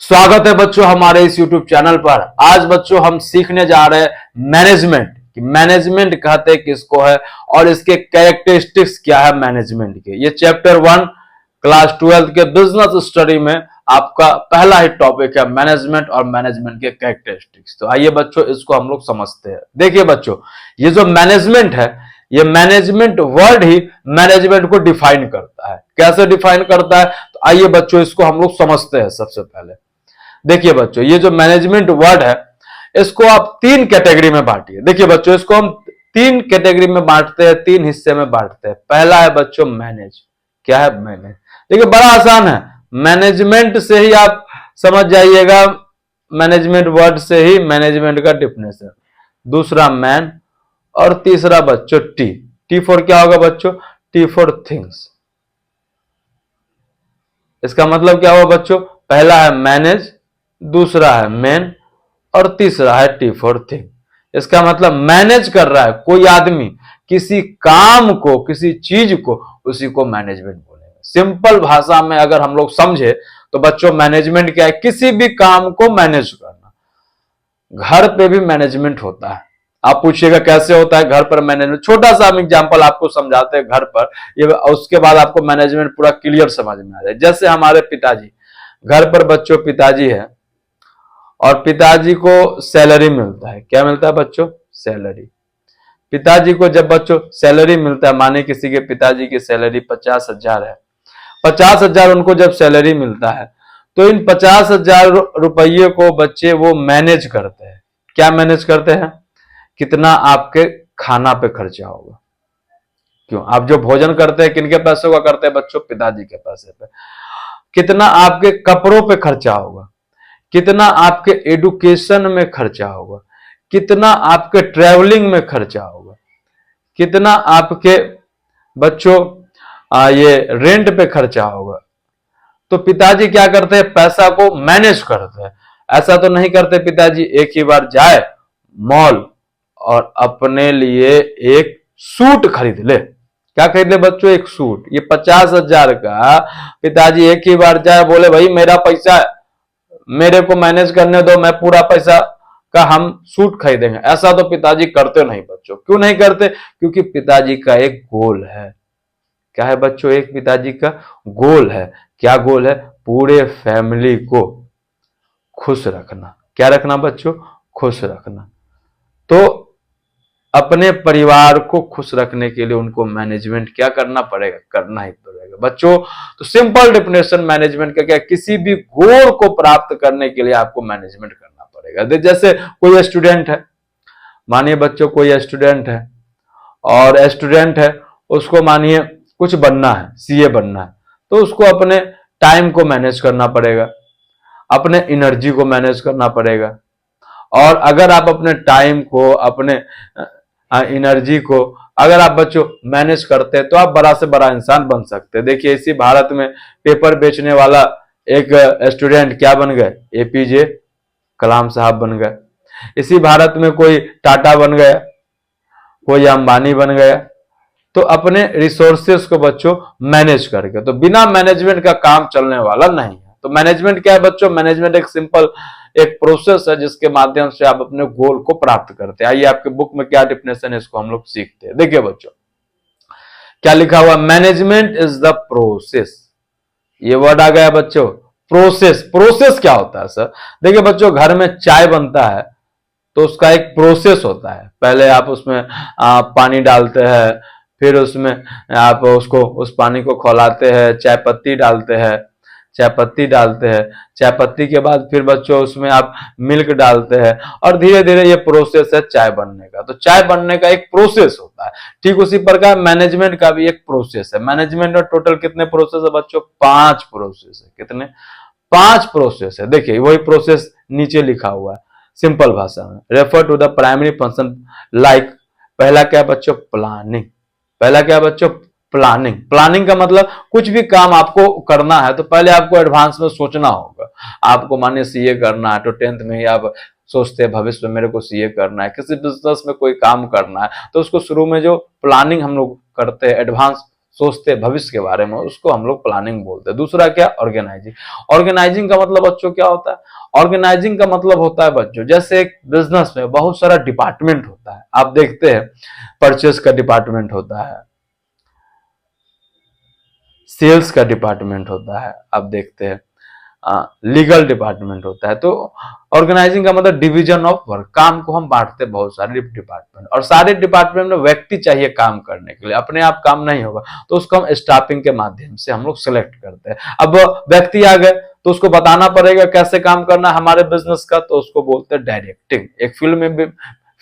स्वागत है बच्चों हमारे इस YouTube चैनल पर। आज बच्चों हम सीखने जा रहे हैं मैनेजमेंट कि मैनेजमेंट कहते किसको है और इसके कैरेक्टरिस्टिक्स क्या है मैनेजमेंट के। ये चैप्टर 1 क्लास 12 के बिजनेस स्टडी में आपका पहला ही टॉपिक है मैनेजमेंट और मैनेजमेंट के कैरेक्टरिस्टिक्स। तो आइए बच्चों इसको हम लोग समझते हैं। देखिए बच्चों, ये जो मैनेजमेंट है, ये मैनेजमेंट वर्ड ही मैनेजमेंट को डिफाइन करता है। कैसे डिफाइन करता है, तो आइए बच्चों इसको हम लोग समझते हैं। सबसे पहले देखिए बच्चों, ये जो मैनेजमेंट वर्ड है इसको आप तीन कैटेगरी में बांटिए। देखिए बच्चों, इसको हम तीन कैटेगरी में बांटते हैं, तीन हिस्से में बांटते हैं। पहला है बच्चों मैनेज। क्या है मैनेज? देखिए बड़ा आसान है, मैनेजमेंट से ही आप समझ जाइएगा, मैनेजमेंट वर्ड से ही मैनेजमेंट का डिफिनेशन। दूसरा मैन और तीसरा बच्चों टी। टी फॉर क्या होगा बच्चों? T for things. इसका मतलब क्या हुआ बच्चों? पहला है मैनेज, दूसरा है मैन और तीसरा है टी फॉर थिंग। इसका मतलब मैनेज कर रहा है कोई आदमी किसी काम को, किसी चीज को, उसी को मैनेजमेंट बोलेंगे। सिंपल भाषा में अगर हम लोग समझे तो बच्चों मैनेजमेंट क्या है? किसी भी काम को मैनेज करना। घर पे भी मैनेजमेंट होता है। आप पूछिएगा कैसे होता है घर पर मैनेजमेंट? छोटा सा हम एग्जांपल आपको समझाते हैं घर पर, ये उसके बाद आपको मैनेजमेंट पूरा क्लियर समझ में आ जाए। जैसे हमारे पिताजी, घर पर बच्चों पिताजी है और पिताजी को सैलरी मिलता है। क्या मिलता है बच्चों? सैलरी। पिताजी को जब बच्चों सैलरी मिलता है, माने किसी के पिताजी की सैलरी 50,000 है, 50,000 उनको जब सैलरी मिलता है तो इन 50,000 रुपये को बच्चे वो मैनेज करते हैं। क्या मैनेज करते हैं? कितना आपके खाना पे खर्चा होगा। क्यों? आप जो भोजन करते हैं किनके पैसों का करते हैं बच्चों? पिताजी के पैसे पे। कितना आपके कपड़ों पे खर्चा होगा, कितना आपके एडुकेशन में खर्चा होगा, कितना आपके ट्रैवलिंग में खर्चा होगा, कितना आपके बच्चों ये रेंट पे खर्चा होगा। तो पिताजी क्या करते हैं? पैसा को मैनेज करते हैं। ऐसा तो नहीं करते पिताजी एक ही बार जाए मॉल और अपने लिए एक सूट खरीद ले। क्या खरीद ले बच्चों? एक सूट। ये 50,000 का पिताजी एक ही बार जाए बोले भाई मेरा पैसा है, मेरे को मैनेज करने दो, मैं पूरा पैसा का हम सूट खरीदेंगे। ऐसा तो पिताजी करते नहीं बच्चों। क्यों नहीं करते? क्योंकि पिताजी का एक गोल है। क्या है बच्चों? एक पिताजी का गोल है। क्या गोल है? पूरे फैमिली को खुश रखना। क्या रखना बच्चों? खुश रखना। तो अपने परिवार को खुश रखने के लिए उनको मैनेजमेंट क्या करना पड़ेगा? करना ही पड़ेगा बच्चों। तो सिंपल डेफिनेशन मैनेजमेंट का क्या? किसी भी गोल को प्राप्त करने के लिए आपको मैनेजमेंट करना पड़ेगा। जैसे कोई स्टूडेंट है, मानिए बच्चों कोई स्टूडेंट है और स्टूडेंट है, उसको मानिए कुछ बनना है, सीए बनना है, तो उसको अपने टाइम को मैनेज करना पड़ेगा, अपने एनर्जी को मैनेज करना पड़ेगा। और अगर आप अपने टाइम को, अपने एनर्जी को अगर आप बच्चों मैनेज करते हैं तो आप बड़ा से बड़ा इंसान बन सकते हैं। देखिए इसी भारत में पेपर बेचने वाला एक स्टूडेंट क्या बन गए? एपीजे कलाम साहब बन गए। इसी भारत में कोई टाटा बन गया, कोई अंबानी बन गया। तो अपने रिसोर्सेस को बच्चों मैनेज करके, तो बिना मैनेजमेंट का काम चलने वाला नहीं है। तो मैनेजमेंट क्या है बच्चों? मैनेजमेंट एक सिंपल एक प्रोसेस है जिसके माध्यम से आप अपने गोल को प्राप्त करते हैं। आइए आपके बुक में क्या डिफिनेशन है इसको हम लोग सीखते हैं। देखिए बच्चों क्या लिखा हुआ? Management is the process. ये वर्ड आ गया बच्चों, प्रोसेस। प्रोसेस क्या होता है सर? देखिए बच्चों, घर में चाय बनता है तो उसका एक प्रोसेस होता है। पहले आप उसमें पानी डालते हैं, फिर उसमें आप उसको उस पानी को खौलाते हैं, चाय पत्ती डालते हैं, चाय पत्ती डालते हैं, चाय पत्ती के बाद फिर बच्चों उसमें आप मिल्क डालते हैं और धीरे धीरे ये प्रोसेस है चाय बनने का। तो चाय बनने का एक प्रोसेस होता है। ठीक उसी प्रकार मैनेजमेंट का भी एक प्रोसेस है। मैनेजमेंट में टोटल कितने प्रोसेस है बच्चों? 5 प्रोसेस है। कितने? 5 प्रोसेस है। देखिए वही प्रोसेस नीचे लिखा हुआ है सिंपल भाषा में। Refer to the primary function like. पहला क्या बच्चों? प्लानिंग। पहला क्या बच्चों? प्लानिंग। प्लानिंग का मतलब कुछ भी काम आपको करना है तो पहले आपको एडवांस में सोचना होगा। आपको मानिए सीए करना है तो 10th में ही आप सोचते हैं भविष्य में मेरे को सीए करना है। किसी बिजनेस में कोई काम करना है तो उसको शुरू में जो प्लानिंग हम लोग करते हैं, एडवांस सोचते हैं भविष्य के बारे में, उसको हम लोग प्लानिंग बोलते हैं। दूसरा क्या, ऑर्गेनाइजिंग। ऑर्गेनाइजिंग का मतलब बच्चों क्या होता है? ऑर्गेनाइजिंग का मतलब होता है बच्चों, जैसे एक बिजनेस में बहुत सारा डिपार्टमेंट होता है, आप देखते हैं परचेस का डिपार्टमेंट होता है, सेल्स का डिपार्टमेंट होता है, आप देखते हैं लीगल डिपार्टमेंट होता है। तो ऑर्गेनाइजिंग का मतलब डिवीजन ऑफ वर्क, काम को हम बांटते हैं बहुत सारे डिपार्टमेंट, और सारे डिपार्टमेंट में व्यक्ति चाहिए काम करने के लिए, अपने आप काम नहीं होगा, तो उसको हम स्टाफिंग के माध्यम से हम लोग सिलेक्ट करते हैं। अब व्यक्ति आ गए तो उसको बताना पड़ेगा कैसे काम करना है हमारे बिजनेस का, तो उसको बोलते हैं डायरेक्टिंग। एक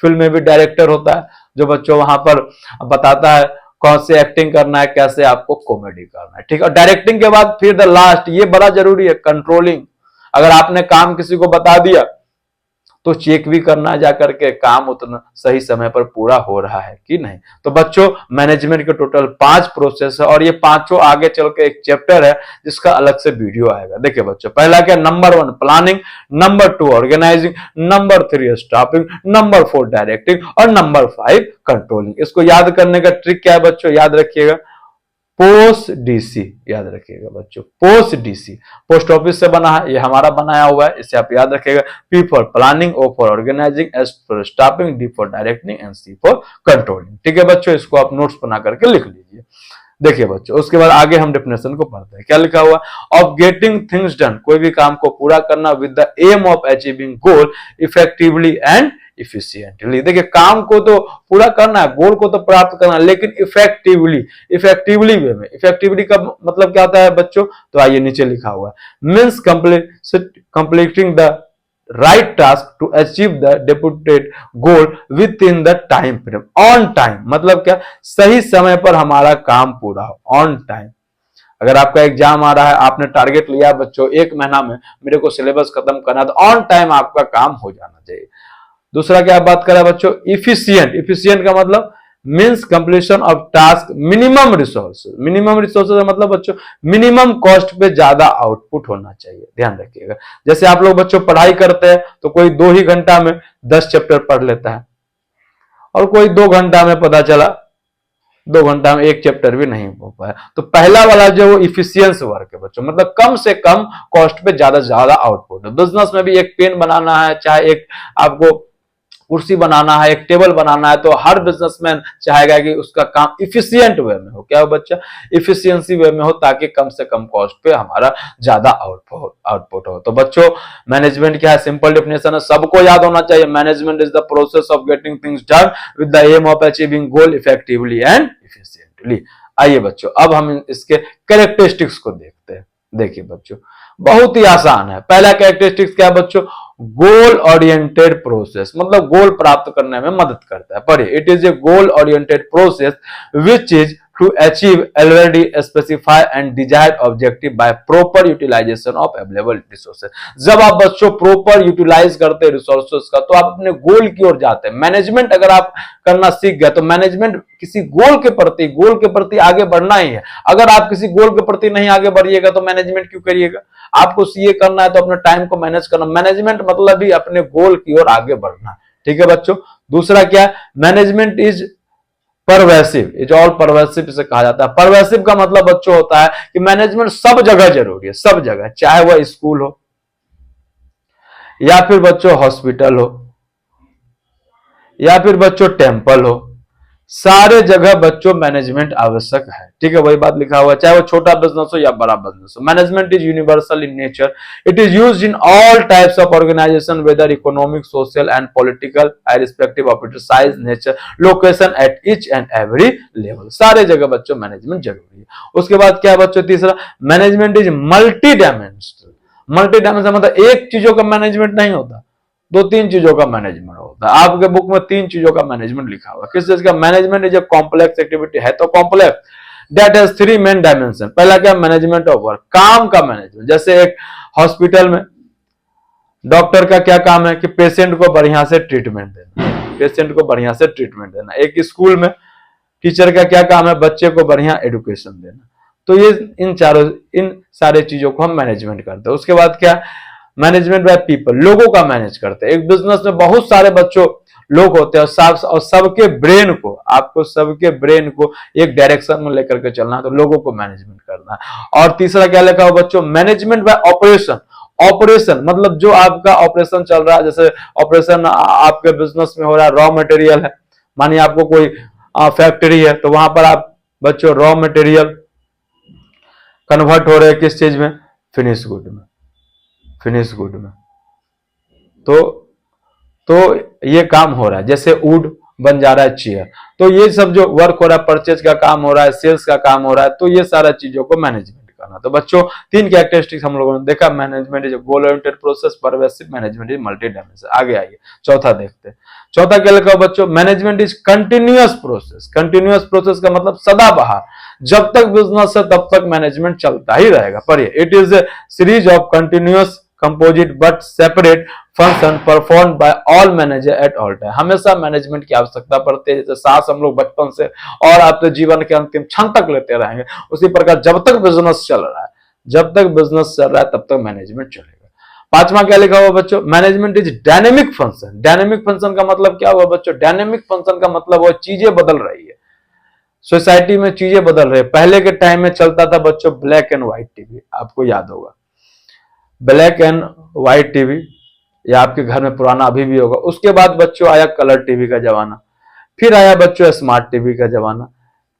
फिल्म में भी डायरेक्टर होता है जो बच्चों वहां पर बताता है कौन से एक्टिंग करना है, कैसे आपको कॉमेडी करना है, ठीक है। डायरेक्टिंग के बाद फिर द लास्ट, ये बड़ा जरूरी है, कंट्रोलिंग। अगर आपने काम किसी को बता दिया तो चेक भी करना है जाकर के काम उतना सही समय पर पूरा हो रहा है कि नहीं। तो बच्चों मैनेजमेंट के टोटल 5 प्रोसेस है, और ये पांचों आगे चल के एक चैप्टर है जिसका अलग से वीडियो आएगा। देखिए बच्चों, पहला क्या, number 1 planning, number 2 organising, number 3 staffing, number 4 directing, और नंबर 5 कंट्रोलिंग। इसको याद करने का ट्रिक क्या है बच्चों, याद रखिएगा, पोस्ट डीसी, याद रखिएगा बच्चों, पोस्ट डीसी पोस्ट ऑफिस से बना है, ये हमारा बनाया हुआ है, इसे आप याद रखिएगा। P for planning, O for organising, S for staffing, D for directing, and C for controlling. ठीक है बच्चों, इसको आप नोट्स बना करके लिख लीजिए। देखिए बच्चों, उसके बाद आगे हम डेफिनेशन को पढ़ते हैं। क्या लिखा हुआ, ऑफ गेटिंग थिंग्स डन, कोई भी काम को पूरा करना with the aim of achieving goal effectively and efficiently. देखिए, काम को तो पूरा करना है, गोल को तो प्राप्त करना है, लेकिन इफेक्टिवली वे में। इफेक्टिवली का मतलब क्या होता है बच्चों, तो आइए नीचे लिखा हुआ है, means completing the right task to achieve the deputed goal within the time frame, on time। मतलब क्या, सही समय पर हमारा काम पूरा हो, on time। अगर आपका एग्जाम आ रहा है, आपने टारगेट लिया बच्चों 1 महीना में मेरे को सिलेबस खत्म करना, तो ऑन टाइम आपका काम हो जाना चाहिए। दूसरा क्या बात करें बच्चों, इफिशियंट का मतलब means completion of task minimum resources. Minimum resources का मतलब बच्चों मिनिमम कॉस्ट पे ज्यादा आउटपुट होना चाहिए, ध्यान रखिएगा। जैसे आप लोग बच्चों पढ़ाई करते हैं तो कोई 2 ही घंटा में 10 चैप्टर पढ़ लेता है, और कोई 2 घंटा में पता चला 2 घंटा में 1 चैप्टर भी नहीं हो पाया। तो पहला वाला जो इफिशियंस वर्क है बच्चों, मतलब कम से कम कॉस्ट पे ज्यादा से ज्यादा आउटपुट है। बिजनेस में भी एक पेन बनाना है, चाहे एक आपको कुर्सी बनाना है, एक टेबल बनाना है, तो हर बिजनेसमैन चाहेगा कि उसका काम इफिशियंट वे में हो। क्या हो बच्चा, इफिशियंसी वे में हो, ताकि कम से कम कॉस्ट पे हमारा ज्यादा आउटपुट हो। तो बच्चों मैनेजमेंट क्या है, सिंपल डेफिनेशन है, सबको याद होना चाहिए। Management is the process of getting things done with the aim of achieving goal effectively and efficiently. आइए बच्चों, अब हम इसके कैरेक्टरिस्टिक्स को देखते हैं। देखिए बच्चों, बहुत ही आसान है। पहला कैरेक्टरिस्टिक्स क्या है बच्चों, गोल ओरिएंटेड प्रोसेस, मतलब गोल प्राप्त करने में मदद करता है। पढ़िए, it is a goal oriented process which is to achieve already specify and desired objective by proper utilisation of available resources. जब आप बच्चों प्रॉपर यूटिलाइज करते हैं रिसोर्सेज का, तो आप अपने गोल की ओर जाते हैं। मैनेजमेंट अगर आप करना सीख गए, तो मैनेजमेंट किसी गोल के प्रति आगे बढ़ना ही है। अगर आप किसी गोल के प्रति नहीं आगे बढ़िएगा तो मैनेजमेंट क्यों करिएगा। आपको सीए करना है तो अपने टाइम को मैनेज करना, मैनेजमेंट मतलब ही अपने गोल की ओर आगे बढ़ना। ठीक है बच्चों। दूसरा क्या है, management is pervasive, is all pervasive इसे कहा जाता है। परवेसिव का मतलब बच्चों होता है कि मैनेजमेंट सब जगह जरूरी है, सब जगह, चाहे वह स्कूल हो, या फिर बच्चों हॉस्पिटल हो, या फिर बच्चों टेंपल हो, सारे जगह बच्चों मैनेजमेंट आवश्यक है। ठीक है, वही बात लिखा हुआ है, चाहे वो छोटा बिजनेस हो या बड़ा बिजनेस हो। Management is universal in nature, it is used in all types of organisation whether economic, social and political, irrespective of its size, nature, location, at each and every level. सारे जगह बच्चों management जरूरी है। उसके बाद क्या है बच्चों, तीसरा, management is multi dimensional. Multi dimensional मतलब एक चीजों का मैनेजमेंट नहीं होता, 2-3 चीजों का मैनेजमेंट होता है। आपके बुक में 3 चीजों का मैनेजमेंट लिखा हुआ है। किस चीज का, management is a complex activity, है तो complex, that has 3 main dimension. पहला क्या, मैनेजमेंट ऑफ वर्क, काम का मैनेजमेंट। जैसे एक हॉस्पिटल में डॉक्टर का क्या काम है कि पेशेंट को बढ़िया से ट्रीटमेंट देना, पेशेंट को बढ़िया से ट्रीटमेंट देना। एक स्कूल में टीचर का क्या काम है, बच्चे को बढ़िया एजुकेशन देना। तो ये इन सारे चीजों को हम मैनेजमेंट करते हैं। उसके बाद क्या, मैनेजमेंट बाय पीपल, लोगों का मैनेज करते हैं। एक बिजनेस में बहुत सारे बच्चों लोग होते हैं और सबके ब्रेन को, आपको सबके ब्रेन को एक डायरेक्शन में लेकर के चलना है, तो लोगों को मैनेजमेंट करना है। और तीसरा क्या लिखा हो बच्चों, मैनेजमेंट बाय ऑपरेशन। ऑपरेशन मतलब जो आपका ऑपरेशन चल रहा है, जैसे ऑपरेशन आपके बिजनेस में हो रहा है, रॉ मटेरियल है, मानिए आपको कोई फैक्ट्री है, तो वहां पर आप बच्चों रॉ मटेरियल कन्वर्ट हो रहे हैं किस चीज में, फिनिश गुड में, फिनिश गुड में। तो ये काम हो रहा है, जैसे वुड बन जा रहा है चेयर, तो ये सब जो वर्क हो रहा है, परचेज का काम हो रहा है, सेल्स का काम हो रहा है, तो ये सारा चीजों को मैनेजमेंट करना। तो बच्चों 3 कैरेक्टरिस्टिक्स हम लोगों ने देखा, management is goal oriented process, pervasive, management is multi dimension. आगे आइए चौथा देखते हैं। चौथा क्या लिखा बच्चों, management is continuous process. Continuous process का मतलब सदाबहार, जब तक बिजनेस है तब तक मैनेजमेंट चलता ही रहेगा। पर it is A series of continuous composite but separate function perform by all manager at all time. हमेशा मैनेजमेंट की आवश्यकता पड़ती है, जैसे सांस हम लोग बचपन से और आपके जीवन के अंतिम क्षण तक लेते रहेंगे, उसी प्रकार जब तक बिजनेस चल रहा है, जब तक बिजनेस चल रहा है तब तक मैनेजमेंट चलेगा। पांचवा क्या लिखा हुआ बच्चों, management is dynamic function. Dynamic function का मतलब क्या हुआ बच्चों, डायनेमिक फंक्शन का मतलब वो चीजें बदल रही है, सोसाइटी में चीजें बदल रही है। पहले के टाइम में चलता था बच्चों ब्लैक एंड व्हाइट टीवी, आपको याद होगा, ब्लैक एंड व्हाइट टीवी, या आपके घर में पुराना अभी भी होगा। उसके बाद बच्चों आया कलर टीवी का जमाना, फिर आया बच्चों स्मार्ट टीवी का जमाना।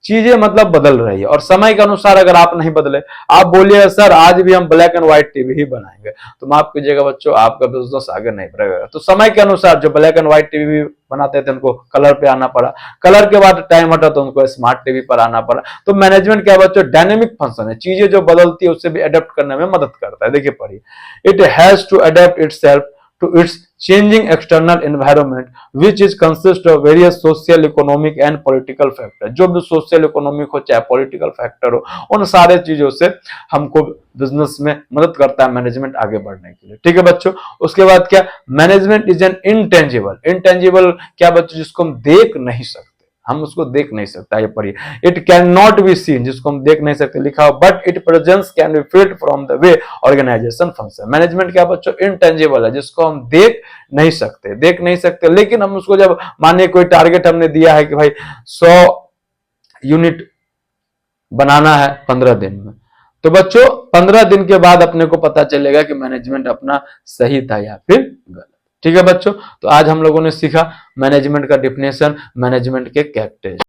चीजें मतलब बदल रही है, और समय के अनुसार अगर आप नहीं बदले, आप बोलिए सर आज भी हम ब्लैक एंड व्हाइट टीवी ही बनाएंगे, तो माफ कीजिएगा बच्चों, आपका बिजनेस आगे नहीं बढ़ेगा। तो समय के अनुसार जो ब्लैक एंड व्हाइट टीवी बनाते थे उनको कलर पे आना पड़ा, कलर के बाद टाइम हटा तो उनको स्मार्ट टीवी पर आना पड़ा। तो मैनेजमेंट क्या बच्चों, डायनेमिक फंक्शन है, चीजें जो बदलती है उससे भी अडेप्ट करने में मदद करता है। देखिए पढ़िए, it has to adapt itself to its changing external environment which is consist of various social economic and political factor। जो भी सोशल इकोनॉमिक हो चाहे पॉलिटिकल फैक्टर हो, उन सारे चीजों से हमको बिजनेस में मदद करता है मैनेजमेंट आगे बढ़ने के लिए। ठीक है बच्चों, उसके बाद क्या, management is an intangible. Intangible क्या बच्चों, जिसको हम देख नहीं सकते, हम उसको देख नहीं सकता, ये पढ़िए। It can not be seen, जिसको हम देख नहीं सकते, लिखा हो, but it presence can be felt from the way organisation function. Management क्या बच्चों, इंटेंजिबल है, जिसको हम देख नहीं सकते, देख नहीं सकते, लेकिन हम उसको जब मानिए कोई टारगेट हमने दिया है कि भाई 100 यूनिट बनाना है 15 दिन में, तो बच्चों 15 दिन के बाद अपने को पता चलेगा कि मैनेजमेंट अपना सही था या फिर गलत। ठीक है बच्चों, तो आज हम लोगों ने सीखा मैनेजमेंट का डिफिनेशन, मैनेजमेंट के कैरेक्टरिस्टिक्स।